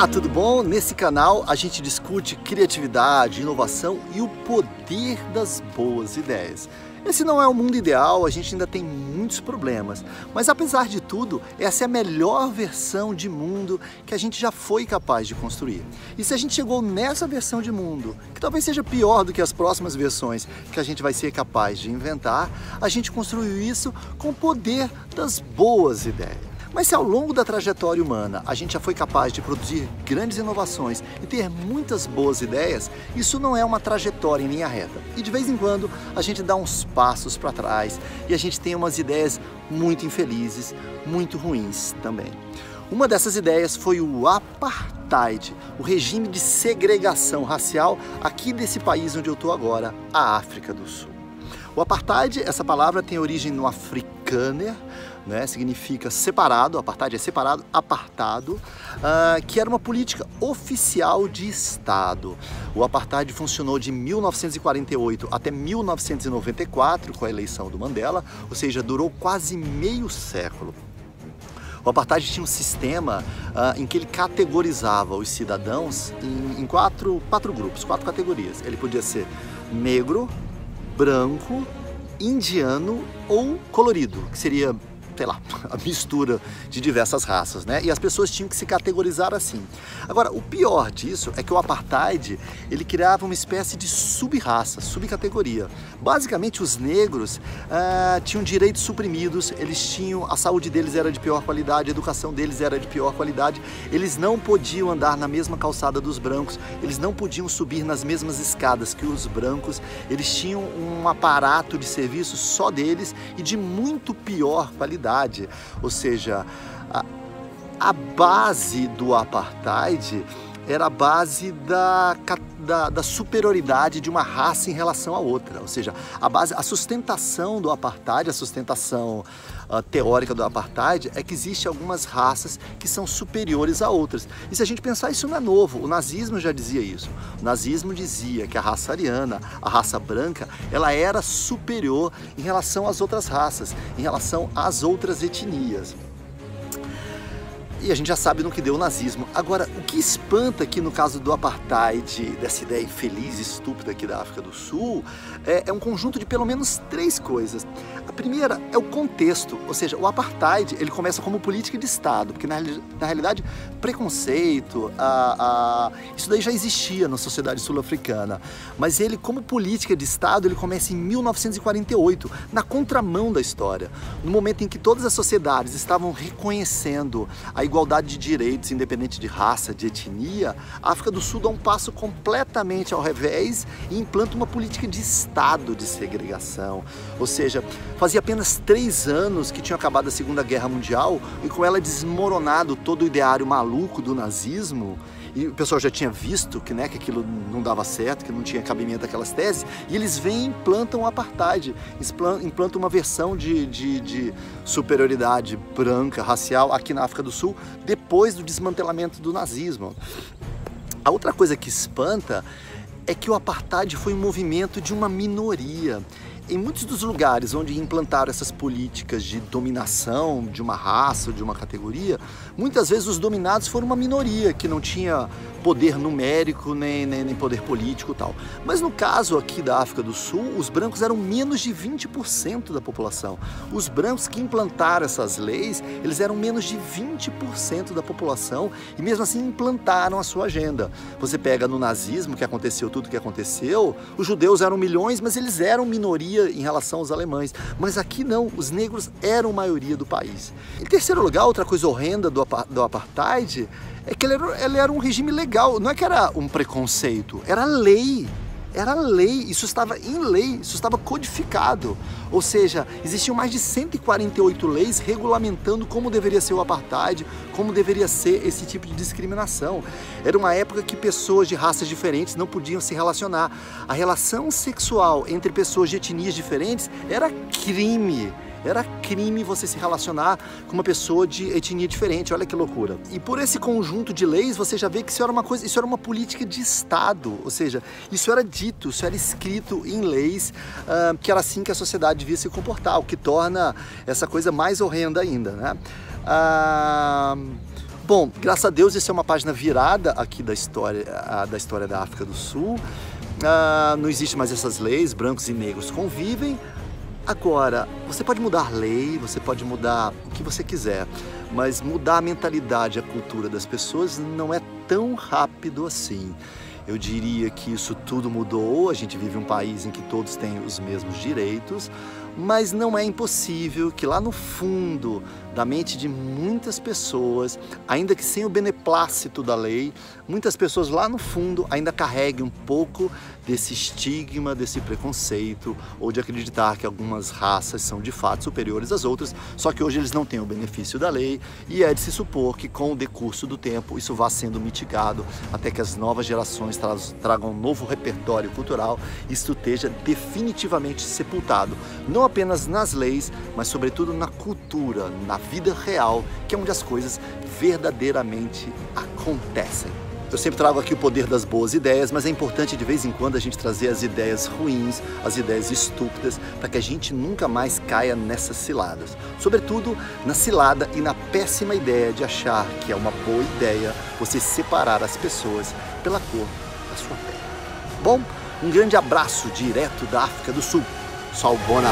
Olá, tudo bom? Nesse canal a gente discute criatividade, inovação e o poder das boas ideias. Esse não é o mundo ideal, a gente ainda tem muitos problemas, mas apesar de tudo, essa é a melhor versão de mundo que a gente já foi capaz de construir. E se a gente chegou nessa versão de mundo, que talvez seja pior do que as próximas versões que a gente vai ser capaz de inventar, a gente construiu isso com o poder das boas ideias. Mas se ao longo da trajetória humana a gente já foi capaz de produzir grandes inovações e ter muitas boas ideias, isso não é uma trajetória em linha reta. E de vez em quando a gente dá uns passos para trás e a gente tem umas ideias muito infelizes, muito ruins também. Uma dessas ideias foi o Apartheid, o regime de segregação racial aqui desse país onde eu estou agora, a África do Sul. O Apartheid, essa palavra tem origem no afrikaner, né, significa separado, apartheid é separado, apartado, que era uma política oficial de Estado. O Apartheid funcionou de 1948 até 1994, com a eleição do Mandela, ou seja, durou quase meio século. O Apartheid tinha um sistema em que ele categorizava os cidadãos em quatro grupos, quatro categorias. Ele podia ser negro, branco, indiano ou colorido, que seria, sei lá, a mistura de diversas raças, né? E as pessoas tinham que se categorizar assim. Agora, o pior disso é que o Apartheid, ele criava uma espécie de sub-raça, subcategoria. Basicamente, os negros tinham direitos suprimidos, a saúde deles era de pior qualidade, a educação deles era de pior qualidade, eles não podiam andar na mesma calçada dos brancos, eles não podiam subir nas mesmas escadas que os brancos, eles tinham um aparato de serviço só deles e de muito pior qualidade. Ou seja, a base do Apartheid era a base da superioridade de uma raça em relação à outra. Ou seja, a sustentação do Apartheid, a sustentação teórica do Apartheid é que existem algumas raças que são superiores a outras. E se a gente pensar, isso não é novo, o nazismo já dizia isso. O nazismo dizia que a raça ariana, a raça branca, ela era superior em relação às outras raças, em relação às outras etnias. E a gente já sabe no que deu o nazismo. Agora, o que espanta aqui no caso do Apartheid, dessa ideia infeliz e estúpida aqui da África do Sul, é um conjunto de pelo menos três coisas. A primeira é o contexto, ou seja, o Apartheid ele começa como política de Estado, porque na realidade preconceito, isso daí já existia na sociedade sul-africana, mas ele como política de Estado ele começa em 1948, na contramão da história, no momento em que todas as sociedades estavam reconhecendo a igualdade de direitos, independente de raça, de etnia. A África do Sul dá um passo completamente ao revés e implanta uma política de Estado de segregação. Ou seja, fazia apenas 3 anos que tinha acabado a Segunda Guerra Mundial e com ela desmoronado todo o ideário maluco do nazismo. E o pessoal já tinha visto que aquilo não dava certo, que não tinha cabimento aquelas teses, e eles vêm e implantam o Apartheid, implantam uma versão de superioridade branca, racial, aqui na África do Sul, depois do desmantelamento do nazismo. A outra coisa que espanta é que o Apartheid foi um movimento de uma minoria. Em muitos dos lugares onde implantaram essas políticas de dominação de uma raça ou de uma categoria, muitas vezes os dominados foram uma minoria que não tinha poder numérico nem poder político e tal. Mas no caso aqui da África do Sul, os brancos eram menos de 20% da população. Os brancos que implantaram essas leis, eles eram menos de 20% da população e mesmo assim implantaram a sua agenda. Você pega no nazismo, que aconteceu tudo o que aconteceu, os judeus eram milhões, mas eles eram minoria em relação aos alemães, mas aqui não, os negros eram maioria do país. Em terceiro lugar, outra coisa horrenda do Apartheid é que ele era um regime legal, não é que era um preconceito, era lei. Era lei, isso estava em lei, isso estava codificado. Ou seja, existiam mais de 148 leis regulamentando como deveria ser o Apartheid, como deveria ser esse tipo de discriminação. Era uma época que pessoas de raças diferentes não podiam se relacionar. A relação sexual entre pessoas de etnias diferentes era crime. Era crime você se relacionar com uma pessoa de etnia diferente, olha que loucura. E por esse conjunto de leis, você já vê que isso era uma política de Estado, ou seja, isso era dito, isso era escrito em leis, que era assim que a sociedade devia se comportar, o que torna essa coisa mais horrenda ainda, né? Bom, graças a Deus isso é uma página virada aqui da história da África do Sul. Não existe mais essas leis, brancos e negros convivem. Agora, você pode mudar a lei, você pode mudar o que você quiser, mas mudar a mentalidade, a cultura das pessoas não é tão rápido assim. Eu diria que isso tudo mudou, a gente vive um país em que todos têm os mesmos direitos, mas não é impossível que lá no fundo da mente de muitas pessoas, ainda que sem o beneplácito da lei, muitas pessoas lá no fundo ainda carreguem um pouco desse estigma, desse preconceito, ou de acreditar que algumas raças são de fato superiores às outras, só que hoje eles não têm o benefício da lei, e é de se supor que com o decurso do tempo isso vá sendo mitigado até que as novas gerações tragam um novo repertório cultural e isso esteja definitivamente sepultado, não apenas nas leis, mas sobretudo na cultura, na vida real, que é onde as coisas verdadeiramente acontecem. Eu sempre trago aqui o poder das boas ideias, mas é importante de vez em quando a gente trazer as ideias ruins, as ideias estúpidas, para que a gente nunca mais caia nessas ciladas. Sobretudo na cilada e na péssima ideia de achar que é uma boa ideia você separar as pessoas pela cor da sua pele. Bom, um grande abraço direto da África do Sul. Sawubona.